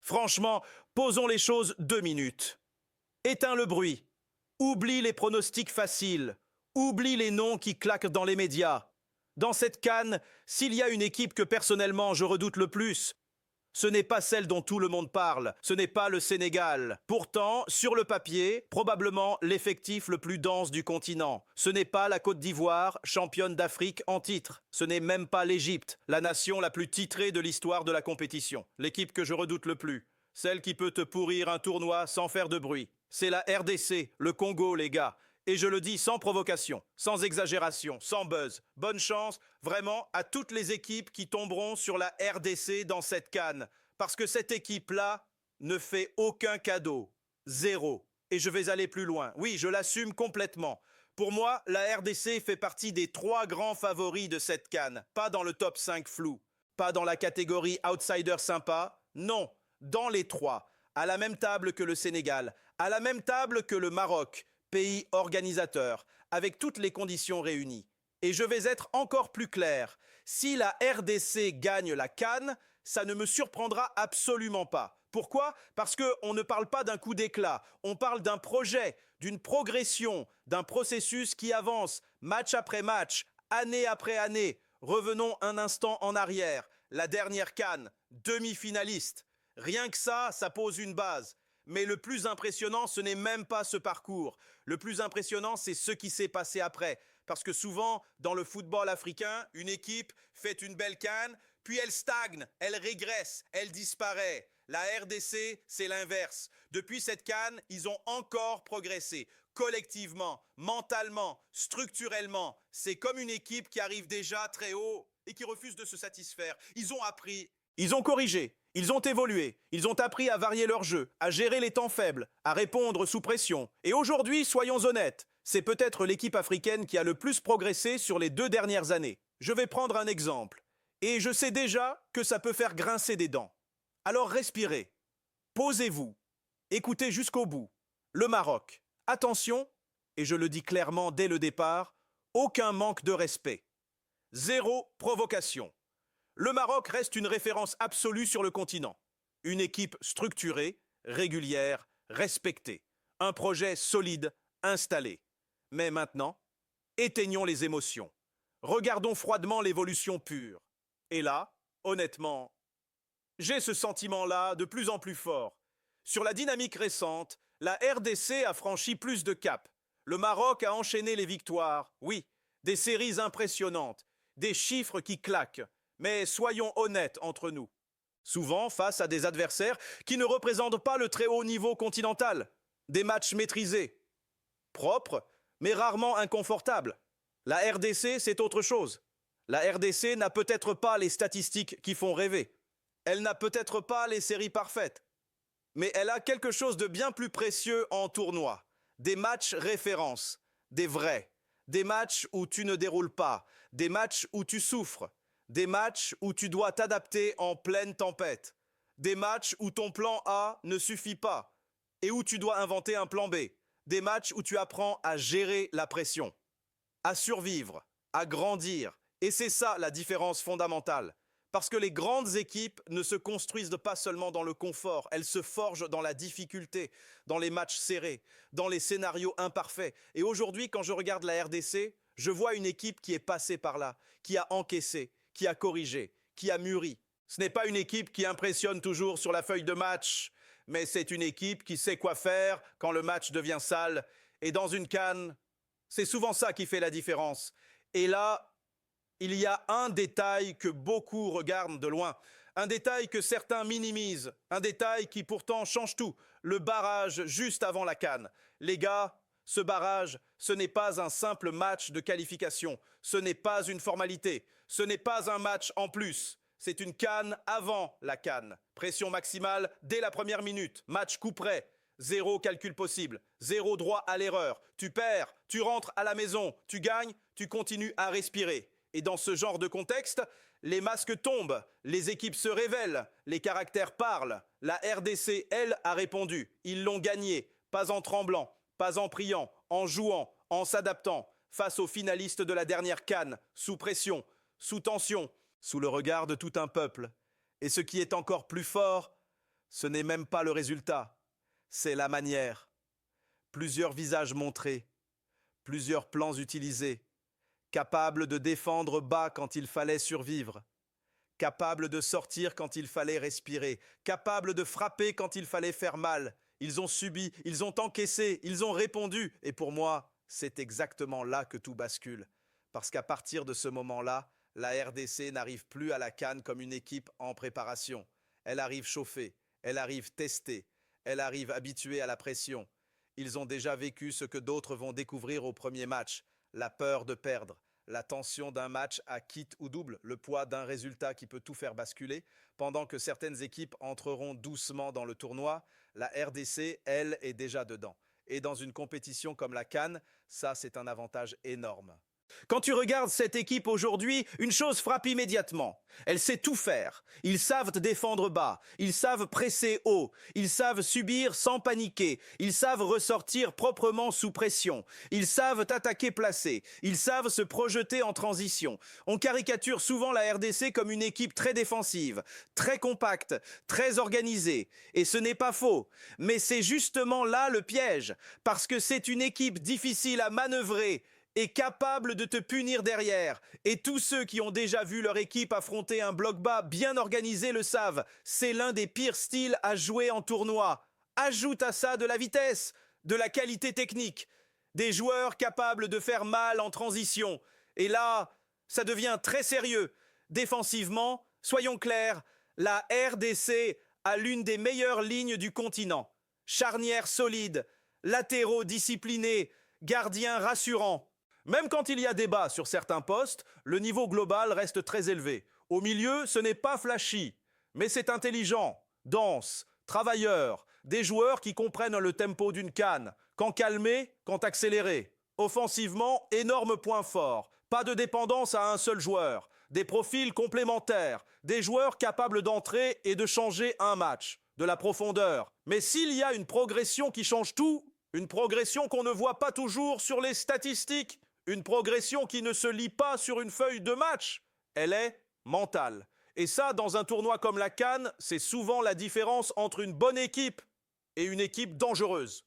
Franchement, posons les choses 2 minutes. Éteins le bruit. Oublie les pronostics faciles. Oublie les noms qui claquent dans les médias. Dans cette CAN, s'il y a une équipe que personnellement je redoute le plus, ce n'est pas celle dont tout le monde parle, ce n'est pas le Sénégal. Pourtant, sur le papier, probablement l'effectif le plus dense du continent. Ce n'est pas la Côte d'Ivoire, championne d'Afrique en titre. Ce n'est même pas l'Égypte, la nation la plus titrée de l'histoire de la compétition. L'équipe que je redoute le plus, celle qui peut te pourrir un tournoi sans faire de bruit. C'est la RDC, le Congo, les gars. Et je le dis sans provocation, sans exagération, sans buzz. Bonne chance, vraiment, à toutes les équipes qui tomberont sur la RDC dans cette CAN. Parce que cette équipe-là ne fait aucun cadeau. Zéro. Et je vais aller plus loin. Oui, je l'assume complètement. Pour moi, la RDC fait partie des 3 grands favoris de cette CAN. Pas dans le top 5 flou. Pas dans la catégorie outsider sympa. Non, dans les 3. À la même table que le Sénégal. À la même table que le Maroc. Pays organisateur, avec toutes les conditions réunies. Et je vais être encore plus clair, si la RDC gagne la CAN, ça ne me surprendra absolument pas. Pourquoi? Parce qu'on ne parle pas d'un coup d'éclat, on parle d'un projet, d'une progression, d'un processus qui avance, match après match, année après année. Revenons un instant en arrière, la dernière CAN, demi-finaliste. Rien que ça pose une base. Mais le plus impressionnant, ce n'est même pas ce parcours. Le plus impressionnant, c'est ce qui s'est passé après. Parce que souvent, dans le football africain, une équipe fait une belle CAN, puis elle stagne, elle régresse, elle disparaît. La RDC, c'est l'inverse. Depuis cette CAN, ils ont encore progressé. Collectivement, mentalement, structurellement. C'est comme une équipe qui arrive déjà très haut et qui refuse de se satisfaire. Ils ont appris. Ils ont corrigé. Ils ont évolué, ils ont appris à varier leur jeu, à gérer les temps faibles, à répondre sous pression. Et aujourd'hui, soyons honnêtes, c'est peut-être l'équipe africaine qui a le plus progressé sur les 2 dernières années. Je vais prendre un exemple. Et je sais déjà que ça peut faire grincer des dents. Alors respirez, posez-vous, écoutez jusqu'au bout. Le Maroc, attention, et je le dis clairement dès le départ, aucun manque de respect. Zéro provocation. Le Maroc reste une référence absolue sur le continent. Une équipe structurée, régulière, respectée. Un projet solide, installé. Mais maintenant, éteignons les émotions. Regardons froidement l'évolution pure. Et là, honnêtement, j'ai ce sentiment-là de plus en plus fort. Sur la dynamique récente, la RDC a franchi plus de caps. Le Maroc a enchaîné les victoires, oui, des séries impressionnantes, des chiffres qui claquent. Mais soyons honnêtes entre nous. Souvent face à des adversaires qui ne représentent pas le très haut niveau continental. Des matchs maîtrisés. Propres, mais rarement inconfortables. La RDC, c'est autre chose. La RDC n'a peut-être pas les statistiques qui font rêver. Elle n'a peut-être pas les séries parfaites. Mais elle a quelque chose de bien plus précieux en tournoi. Des matchs références. Des vrais. Des matchs où tu ne déroules pas. Des matchs où tu souffres. Des matchs où tu dois t'adapter en pleine tempête. Des matchs où ton plan A ne suffit pas et où tu dois inventer un plan B. Des matchs où tu apprends à gérer la pression, à survivre, à grandir. Et c'est ça la différence fondamentale. Parce que les grandes équipes ne se construisent pas seulement dans le confort, elles se forgent dans la difficulté, dans les matchs serrés, dans les scénarios imparfaits. Et aujourd'hui, quand je regarde la RDC, je vois une équipe qui est passée par là, qui a encaissé, qui a corrigé, qui a mûri. Ce n'est pas une équipe qui impressionne toujours sur la feuille de match, mais c'est une équipe qui sait quoi faire quand le match devient sale. Et dans une CAN, c'est souvent ça qui fait la différence. Et là, il y a un détail que beaucoup regardent de loin, un détail que certains minimisent, un détail qui pourtant change tout, le barrage juste avant la CAN. Les gars, ce barrage, ce n'est pas un simple match de qualification, ce n'est pas une formalité, ce n'est pas un match en plus, c'est une CAN avant la CAN. Pression maximale dès la première minute, match coup près, zéro calcul possible, zéro droit à l'erreur. Tu perds, tu rentres à la maison, tu gagnes, tu continues à respirer. Et dans ce genre de contexte, les masques tombent, les équipes se révèlent, les caractères parlent. La RDC, elle, a répondu. Ils l'ont gagné, pas en tremblant, pas en priant, en jouant, en s'adaptant, face aux finalistes de la dernière CAN, sous pression, sous tension, sous le regard de tout un peuple. Et ce qui est encore plus fort, Ce n'est même pas le résultat, c'est la manière. Plusieurs visages montrés, plusieurs plans utilisés, capables de défendre bas quand il fallait survivre, capables de sortir quand il fallait respirer, capables de frapper quand il fallait faire mal. Ils ont subi, ils ont encaissé, ils ont répondu. Et pour moi, c'est exactement là que tout bascule. Parce qu'à partir de ce moment-là, la RDC n'arrive plus à la CAN comme une équipe en préparation. Elle arrive chauffée, elle arrive testée, elle arrive habituée à la pression. Ils ont déjà vécu ce que d'autres vont découvrir au premier match, la peur de perdre, la tension d'un match à quitte ou double, le poids d'un résultat qui peut tout faire basculer. Pendant que certaines équipes entreront doucement dans le tournoi, la RDC, elle, est déjà dedans. Et dans une compétition comme la CAN, ça c'est un avantage énorme. Quand tu regardes cette équipe aujourd'hui, une chose frappe immédiatement. Elle sait tout faire. Ils savent défendre bas. Ils savent presser haut. Ils savent subir sans paniquer. Ils savent ressortir proprement sous pression. Ils savent attaquer placé. Ils savent se projeter en transition. On caricature souvent la RDC comme une équipe très défensive, très compacte, très organisée. Et ce n'est pas faux. Mais c'est justement là le piège. Parce que c'est une équipe difficile à manœuvrer est capable de te punir derrière. Et tous ceux qui ont déjà vu leur équipe affronter un bloc bas bien organisé le savent. C'est l'un des pires styles à jouer en tournoi. Ajoute à ça de la vitesse, de la qualité technique, des joueurs capables de faire mal en transition. Et là, ça devient très sérieux. Défensivement, soyons clairs, la RDC a l'une des meilleures lignes du continent. Charnière solide, latéraux disciplinés, gardiens rassurants. Même quand il y a débat sur certains postes, le niveau global reste très élevé. Au milieu, ce n'est pas flashy, mais c'est intelligent, dense, travailleur, des joueurs qui comprennent le tempo d'une CAN, quand calmer, quand accélérer. Offensivement, énorme point fort, pas de dépendance à un seul joueur, des profils complémentaires, des joueurs capables d'entrer et de changer un match, de la profondeur. Mais s'il y a une progression qui change tout, une progression qu'on ne voit pas toujours sur les statistiques, une progression qui ne se lit pas sur une feuille de match, elle est mentale. Et ça, dans un tournoi comme la CAN, c'est souvent la différence entre une bonne équipe et une équipe dangereuse.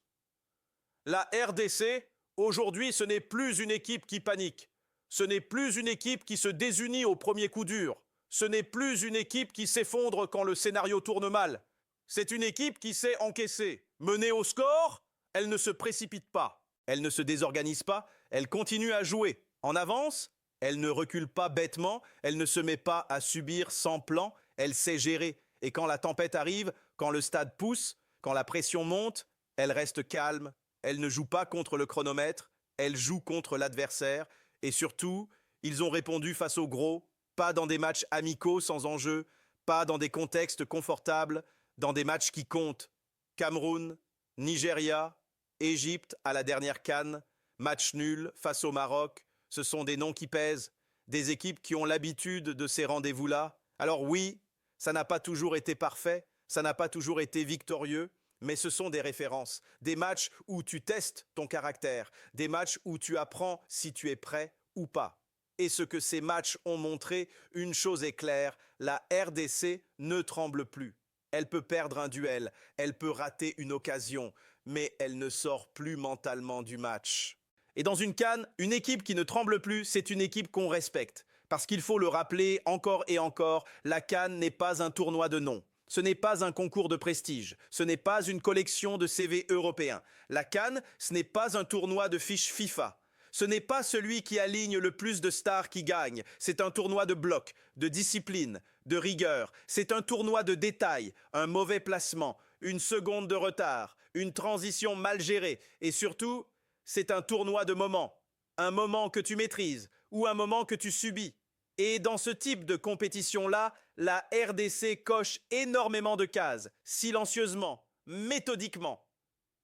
La RDC, aujourd'hui, ce n'est plus une équipe qui panique. Ce n'est plus une équipe qui se désunit au premier coup dur. Ce n'est plus une équipe qui s'effondre quand le scénario tourne mal. C'est une équipe qui sait encaisser. Menée au score, elle ne se précipite pas. Elle ne se désorganise pas, elle continue à jouer. En avance, elle ne recule pas bêtement, elle ne se met pas à subir sans plan, elle sait gérer. Et quand la tempête arrive, quand le stade pousse, quand la pression monte, elle reste calme, elle ne joue pas contre le chronomètre, elle joue contre l'adversaire. Et surtout, ils ont répondu face au gros, pas dans des matchs amicaux sans enjeu, pas dans des contextes confortables, dans des matchs qui comptent. Cameroun, Nigeria, Égypte à la dernière CAN, match nul face au Maroc, ce sont des noms qui pèsent, des équipes qui ont l'habitude de ces rendez-vous-là. Alors oui, ça n'a pas toujours été parfait, ça n'a pas toujours été victorieux, mais ce sont des références, des matchs où tu testes ton caractère, des matchs où tu apprends si tu es prêt ou pas. Et ce que ces matchs ont montré, une chose est claire, la RDC ne tremble plus. Elle peut perdre un duel, elle peut rater une occasion, mais elle ne sort plus mentalement du match. Et dans une CAN, une équipe qui ne tremble plus, c'est une équipe qu'on respecte. Parce qu'il faut le rappeler encore et encore, la CAN n'est pas un tournoi de nom. Ce n'est pas un concours de prestige. Ce n'est pas une collection de CV européens. La CAN, ce n'est pas un tournoi de fiches FIFA. Ce n'est pas celui qui aligne le plus de stars qui gagne. C'est un tournoi de bloc, de discipline, de rigueur. C'est un tournoi de détails, un mauvais placement, une seconde de retard, une transition mal gérée. Et surtout, c'est un tournoi de moments. Un moment que tu maîtrises ou un moment que tu subis. Et dans ce type de compétition-là, la RDC coche énormément de cases, silencieusement, méthodiquement.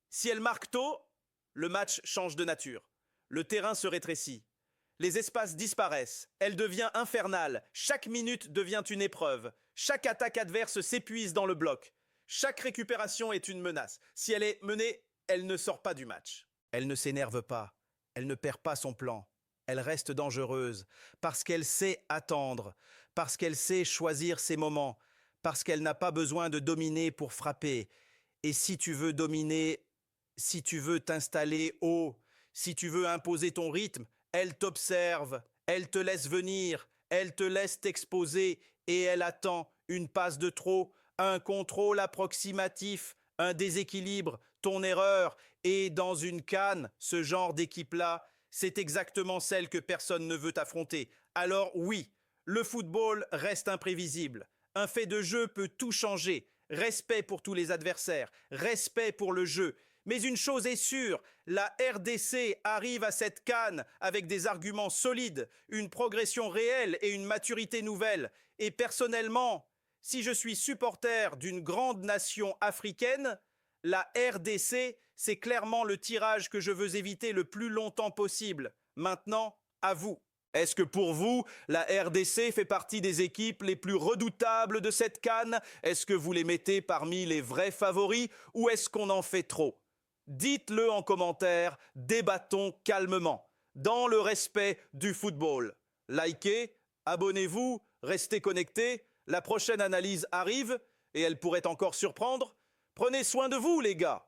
Si elle marque tôt, le match change de nature. Le terrain se rétrécit. Les espaces disparaissent. Elle devient infernale. Chaque minute devient une épreuve. Chaque attaque adverse s'épuise dans le bloc. Chaque récupération est une menace. Si elle est menée, elle ne sort pas du match. Elle ne s'énerve pas. Elle ne perd pas son plan. Elle reste dangereuse parce qu'elle sait attendre, parce qu'elle sait choisir ses moments, parce qu'elle n'a pas besoin de dominer pour frapper. Et si tu veux dominer, si tu veux t'installer haut, si tu veux imposer ton rythme, elle t'observe, elle te laisse venir, elle te laisse t'exposer et elle attend une passe de trop, un contrôle approximatif, un déséquilibre, ton erreur. Et dans une CAN, ce genre d'équipe-là, c'est exactement celle que personne ne veut affronter. Alors oui, le football reste imprévisible. Un fait de jeu peut tout changer. Respect pour tous les adversaires, respect pour le jeu. Mais une chose est sûre, la RDC arrive à cette CAN avec des arguments solides, une progression réelle et une maturité nouvelle. Et personnellement, si je suis supporter d'une grande nation africaine, la RDC, c'est clairement le tirage que je veux éviter le plus longtemps possible. Maintenant, à vous. Est-ce que pour vous, la RDC fait partie des équipes les plus redoutables de cette CAN? Est-ce que vous les mettez parmi les vrais favoris ou est-ce qu'on en fait trop? Dites-le en commentaire, débattons calmement, dans le respect du football. Likez, abonnez-vous, restez connectés, la prochaine analyse arrive et elle pourrait encore surprendre. Prenez soin de vous les gars.